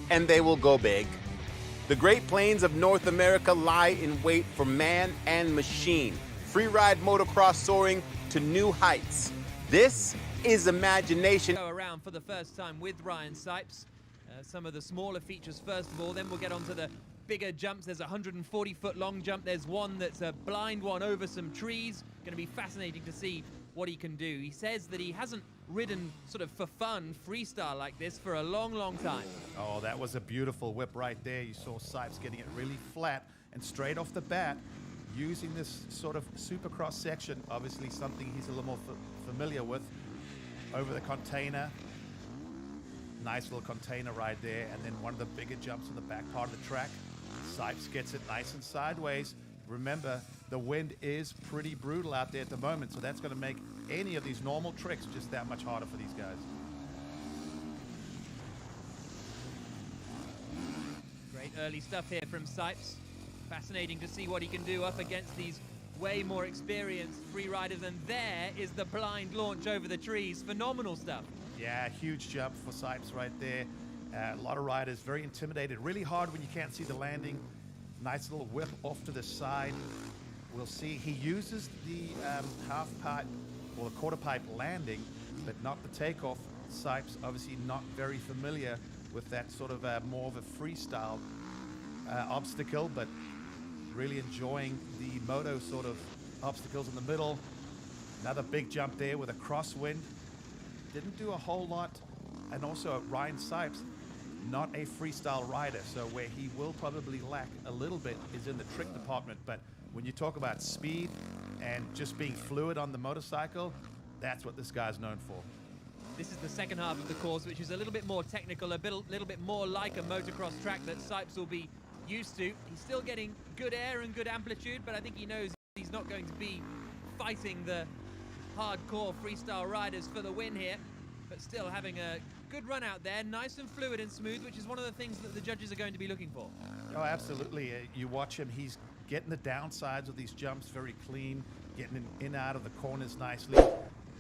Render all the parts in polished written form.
and they will go big. The Great Plains of North America lie in wait for man and machine. Freeride motocross soaring to new heights. This is imagination. Go around for the first time with Ryan Sipes. Some of the smaller features first of all, then we'll get on to the bigger jumps. There's a 140-foot long jump. There's one that's a blind one over some trees. Going to be fascinating to see what he can do. He says that he hasn't ridden sort of for fun freestyle like this for a long, long time. Oh, that was a beautiful whip right there. You saw Sipes getting it really flat and straight off the bat, using this sort of supercross section, obviously something he's a little more familiar with, over the container. Nice little container right there, and then one of the bigger jumps on the back part of the track. Sipes gets it nice and sideways. Remember, the wind is pretty brutal out there at the moment, so that's going to make any of these normal tricks just that much harder for these guys. Great early stuff here from Sipes. Fascinating to see what he can do up against these way more experienced free riders, and there is the blind launch over the trees. Phenomenal stuff. Yeah, huge jump for Sipes right there. A lot of riders very intimidated. Really hard when you can't see the landing. Nice little whip off to the side. We'll see. He uses the half pipe or the quarter pipe landing, but not the takeoff. Sipes obviously not very familiar with that sort of more of a freestyle obstacle, but really enjoying the moto sort of obstacles in the middle. Another big jump there with a crosswind. Didn't do a whole lot. And also Ryan Sipes, not a freestyle rider, so where he will probably lack a little bit is in the trick department. But when you talk about speed and just being fluid on the motorcycle, that's what this guy's known for. This is the second half of the course, which is a little bit more technical, a little bit more like a motocross track that Sipes will be used to. He's still getting good air and good amplitude, but I think he knows he's not going to be fighting the hardcore freestyle riders for the win here, but still having a good run out there, nice and fluid and smooth, which is one of the things that the judges are going to be looking for. Oh, absolutely. You watch him, he's getting the downsides of these jumps very clean, getting in and out of the corners nicely.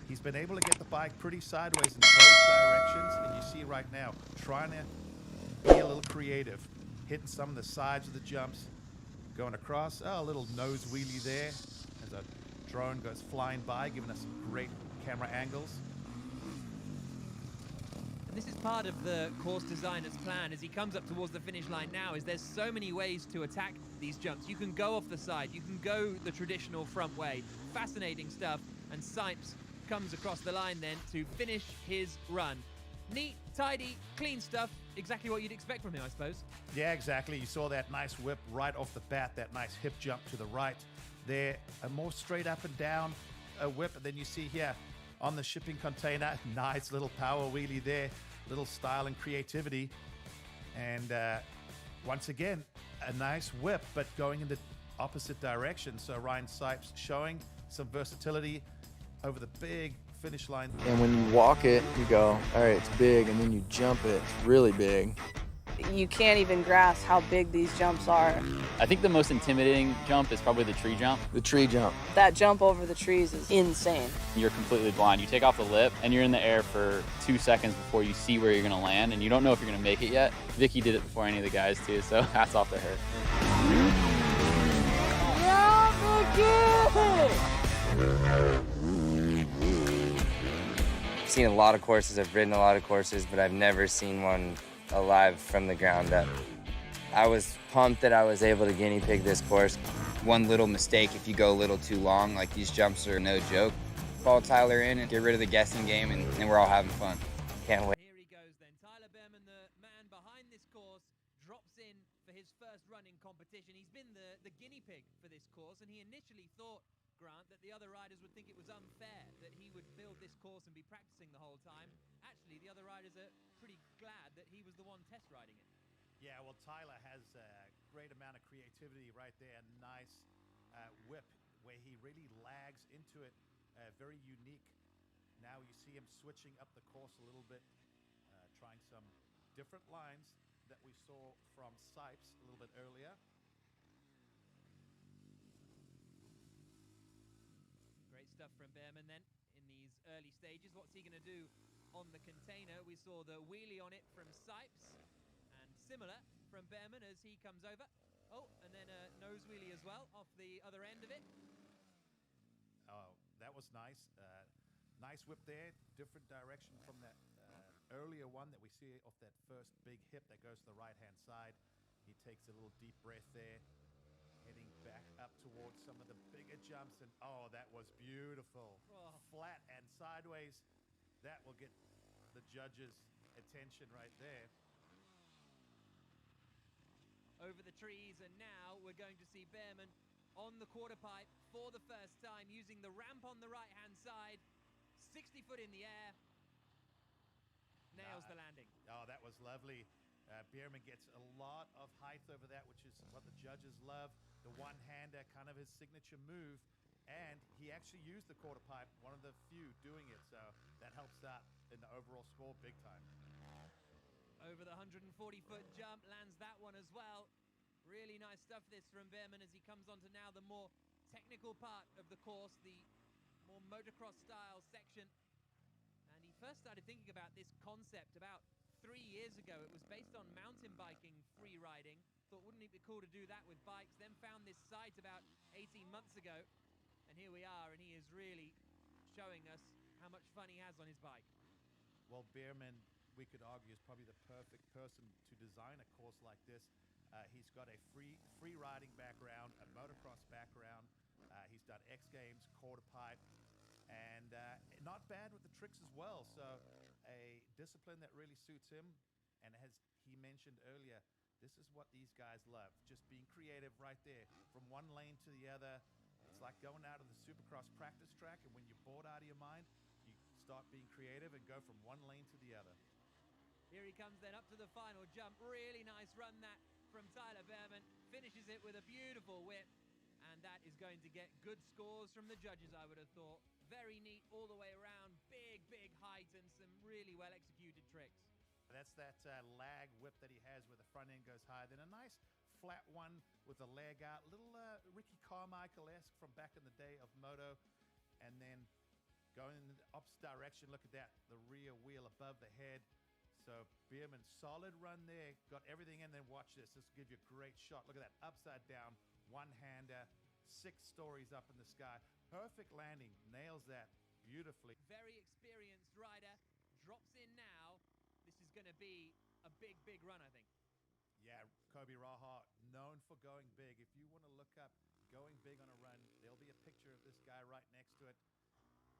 He's been able to get the bike pretty sideways in both directions, and you see right now, trying to be a little creative, hitting some of the sides of the jumps, going across. Oh, a little nose wheelie there as a drone goes flying by, giving us some great camera angles. This is part of the course designer's plan as he comes up towards the finish line now, is there's so many ways to attack these jumps. You can go off the side, you can go the traditional front way. Fascinating stuff, and Sipes comes across the line then to finish his run. Neat, tidy, clean stuff, exactly what you'd expect from him, I suppose. Yeah, exactly. You saw that nice whip right off the bat, that nice hip jump to the right there, a more straight up and down whip, and then you see here on the shipping container, nice little power wheelie there, little style and creativity, and once again a nice whip, but going in the opposite direction. So Ryan Sipes showing some versatility over the big finish line. And when you walk it, you go, all right, it's big, and then you jump it, it's really big. You can't even grasp how big these jumps are. I think the most intimidating jump is probably the tree jump. The tree jump. That jump over the trees is insane. You're completely blind. You take off the lip and you're in the air for 2 seconds before you see where you're gonna land, and you don't know if you're gonna make it yet. Vicky did it before any of the guys too, so hats off to her. I've seen a lot of courses, I've ridden a lot of courses, but I've never seen one alive from the ground up. I was pumped that I was able to guinea pig this course. One little mistake, if you go a little too long, like these jumps are no joke. Follow Tyler in and get rid of the guessing game, and we're all having fun. Can't wait. Here he goes then. Tyler Behrman, the man behind this course, drops in for his first running competition. He's been the guinea pig for this course, and he initially thought, Grant, that the other riders would think it was unfair that he would build this course and be practicing the whole time. Actually, the other riders are pretty glad that he was the one test riding it. Yeah, well, Tyler has a great amount of creativity right there. Nice whip where he really lags into it. Very unique. Now you see him switching up the course a little bit, trying some different lines that we saw from Sipes a little bit earlier. Great stuff from Behrman then in these early stages. What's he going to do on the container? We saw the wheelie on it from Sipes, and similar from Behrman as he comes over. Oh, and then a nose wheelie as well off the other end of it. Oh, that was nice. Nice whip there. Different direction from that earlier one that we see off that first big hip that goes to the right-hand side. He takes a little deep breath there, heading back up towards some of the bigger jumps. And oh, that was beautiful. Oh. Flat and sideways. That will get the judges' attention right there. Over the trees, and now we're going to see Behrman on the quarter pipe for the first time, using the ramp on the right-hand side, 60 foot in the air, nails the landing. Oh, that was lovely. Behrman gets a lot of height over that, which is what the judges love. The one-hander, kind of his signature move, and he actually used the quarter pipe, one of the few doing it, so that helps out in the overall score big time. Over the 140-foot jump, lands that one as well. Really nice stuff this from Behrman as he comes on to now the more technical part of the course, the more motocross style section. And he first started thinking about this concept about 3 years ago. It was based on mountain biking, free riding. Thought, wouldn't it be cool to do that with bikes? Then found this site about 18 months ago. And here we are, and he is really showing us how much fun he has on his bike. Well, Behrman, we could argue, is probably the perfect person to design a course like this. He's got a free riding background, a motocross background. He's done X Games, quarter pipe, and not bad with the tricks as well. So a discipline that really suits him. And as he mentioned earlier, this is what these guys love, just being creative right there, from one lane to the other. It's like going out of the Supercross practice track, and when you're bored out of your mind, you start being creative and go from one lane to the other. Here he comes then up to the final jump. Really nice run that from Tyler Behrman. Finishes it with a beautiful whip. And that is going to get good scores from the judges, I would have thought. Very neat all the way around. Big height and some really well executed tricks. That's that lag whip that he has where the front end goes high. Then a nice flat one with a leg out. Little Ricky Carmichael-esque from back in the day of moto. And then going in the opposite direction. Look at that. The rear wheel above the head. So Behrman, solid run there. Got everything in there. Watch this. This will give you a great shot. Look at that. Upside down. One-hander. 6 stories up in the sky. Perfect landing. Nails that beautifully. Very experienced rider. Drops in now. This is going to be a big run, I think. Yeah, Kobe Raha, known for going big. If you want to look up going big on a run, there'll be a picture of this guy right next to it.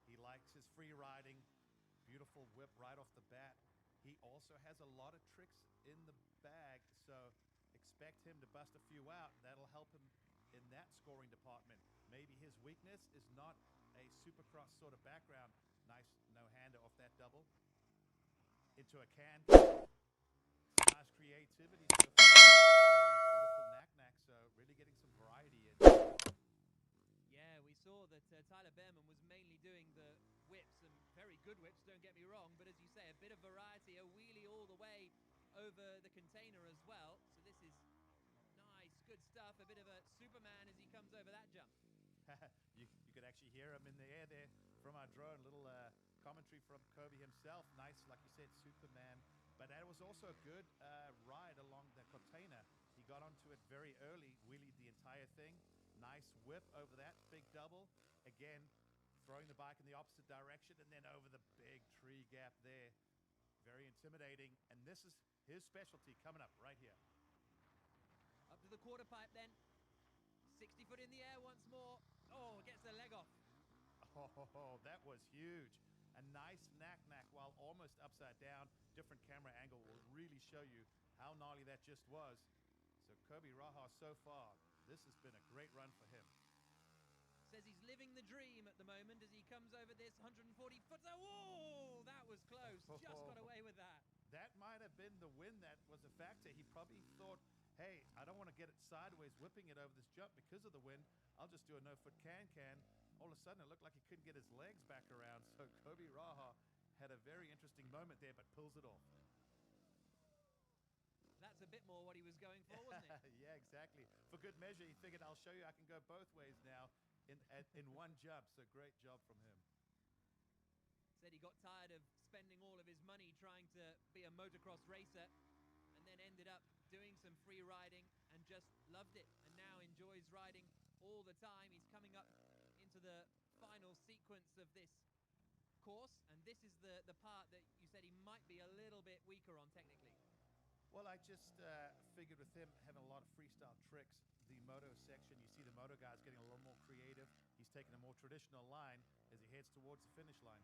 He likes his free riding. Beautiful whip right off the bat. He also has a lot of tricks in the bag, so expect him to bust a few out. That'll help him in that scoring department. Maybe his weakness is not a Supercross sort of background. Nice no-hander off that double. Into a can. Nice creativity so far. And then a beautiful knack-knack, so really getting some variety in. Yeah, we saw that Tyler Behrman was mainly doing the whips, and very good whips, don't get me wrong, but as you say, a bit of variety, a wheelie all the way over the container as well. So this is nice, good stuff, a bit of a Superman as he comes over that jump. you could actually hear him in the air there from our drone. Little commentary from Kobe himself. Nice, like you said, Superman. But that was also a good ride along the container. He got onto it very early, wheelied the entire thing. Nice whip over that big double. Again, throwing the bike in the opposite direction and then over the big tree gap there. Very intimidating. And this is his specialty coming up right here. Up to the quarter pipe then. 60 foot in the air once more. Oh, gets the leg off. Oh, that was huge. A nice knack-knack while almost upside down. Different camera angle will really show you how gnarly that just was. So Kobe Raha so far, this has been a great run for him. Says he's living the dream at the moment as he comes over this 140 foot. Whoa, that was close. Just got away with that. That might have been the win that was a factor. He probably thought, hey, I don't want to get it sideways, whipping it over this jump because of the wind. I'll just do a no-foot can-can. All of a sudden, it looked like he couldn't get his legs back around. So Kobe Raha had a very interesting moment there, but pulls it off. That's a bit more what he was going for, wasn't it? Yeah, exactly. For good measure, he figured, I'll show you I can go both ways now in one jump. So great job from him. Said he got tired of spending all of his money trying to be a motocross racer and then ended up doing some free riding and just loved it, and now enjoys riding all the time. He's coming up into the final sequence of this course, and this is the part that you said he might be a little bit weaker on technically. Well, I just figured with him having a lot of freestyle tricks, the moto section, you see the moto guys getting a little more creative. He's taking a more traditional line as he heads towards the finish line.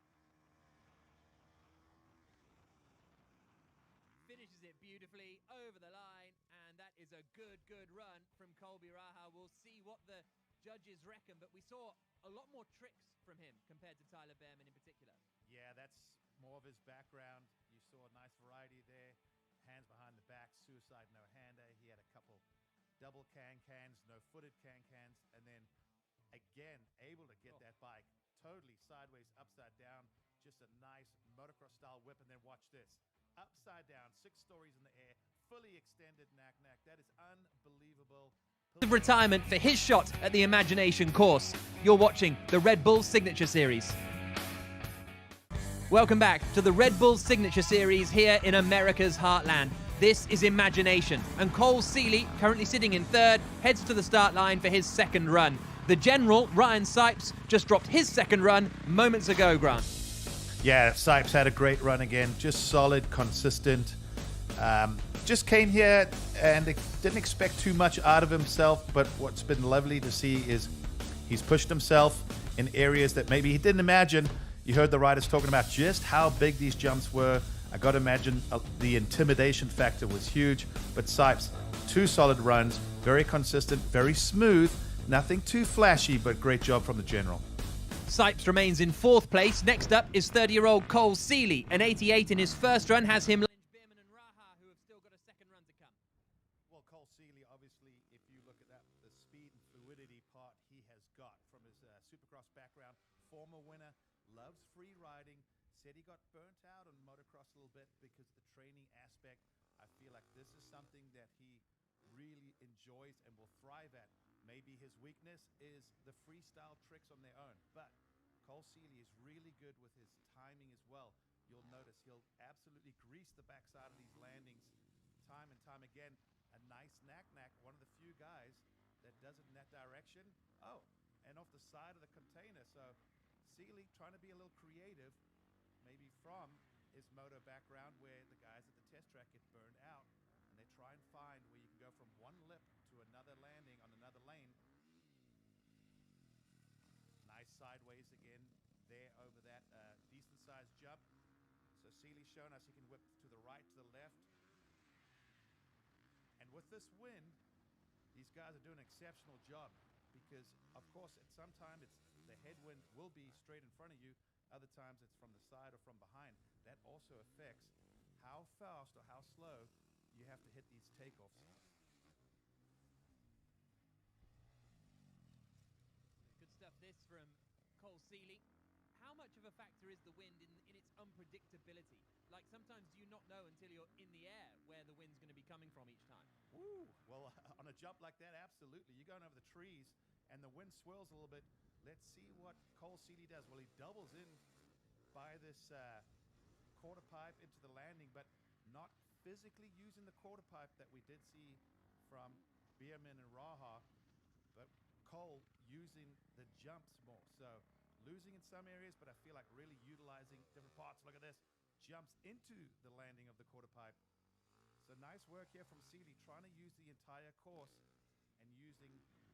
Finishes it beautifully over the line, and that is a good run from Colby Raha. We'll see what the judges reckon, but we saw a lot more tricks from him compared to Tyler Behrman in particular. Yeah, that's more of his background. You saw a nice variety there. Hands behind the back, suicide no-hander. He had a couple double can-cans, no-footed can-cans, and then again, able to get that bike totally sideways, upside down. Just a nice motocross-style whip, and then watch this. Upside down, 6 stories in the air, fully extended knack-knack. That is unbelievable. Retirement for his shot at the Imagination course. You're watching the Red Bull Signature Series. Welcome back to the Red Bull Signature Series here in America's Heartland. This is Imagination, and Cole Seeley, currently sitting in third, heads to the start line for his second run. The general, Ryan Sipes, just dropped his second run moments ago, Grant. Yeah, Sipes had a great run again, just solid, consistent. Just came here and didn't expect too much out of himself, but what's been lovely to see is he's pushed himself in areas that maybe he didn't imagine. You heard the riders talking about just how big these jumps were. I got to imagine the intimidation factor was huge, but Sipes, 2 solid runs, very consistent, very smooth, nothing too flashy, but great job from the general. Sipes remains in 4th place. Next up is 30-year-old Cole Seeley. An 88 in his first run has him Behrman and Raha, who have still got a second run to come. Well, Cole Seeley, obviously, if you look at that, the speed and fluidity part he has got from his Supercross background, former winner, loves free riding, said he got burnt out on motocross a little bit because of the training aspect. I feel like this is something that he really enjoys and will thrive at. Maybe his weakness is the freestyle tricks on their own, but Cole Seeley is really good with his timing as well. You'll notice he'll absolutely grease the backside of these landings time and time again. A nice knack-knack, one of the few guys that does it in that direction. Oh, and off the side of the container. So Seeley trying to be a little creative, maybe from his moto background where the guys at the test track get burned out, and they try and find where you can go from one lip to another landing on another lane. Nice sideways again there over that decent-sized jump. So Seeley's shown us he can whip to the right, to the left. And with this wind, these guys are doing an exceptional job because, of course, at some time the headwind will be straight in front of you. Other times it's from the side or from behind. That also affects how fast or how slow you have to hit these takeoffs. Good stuff this from Cole Seeley. How much of a factor is the wind in its unpredictability? Like, sometimes do you not know until you're in the air where the wind's going to be coming from each time? Woo! Well, on a jump like that, absolutely. You're going over the trees and the wind swirls a little bit. Let's see what Cole Seeley does. Well, he doubles in by this quarter pipe into the landing, but not physically using the quarter pipe that we did see from Behrman and Raha, but Cole using the jumps more. So losing in some areas, but I feel like really utilizing different parts. Look at this. Jumps into the landing of the quarter pipe. So nice work here from Seeley, trying to use the entire course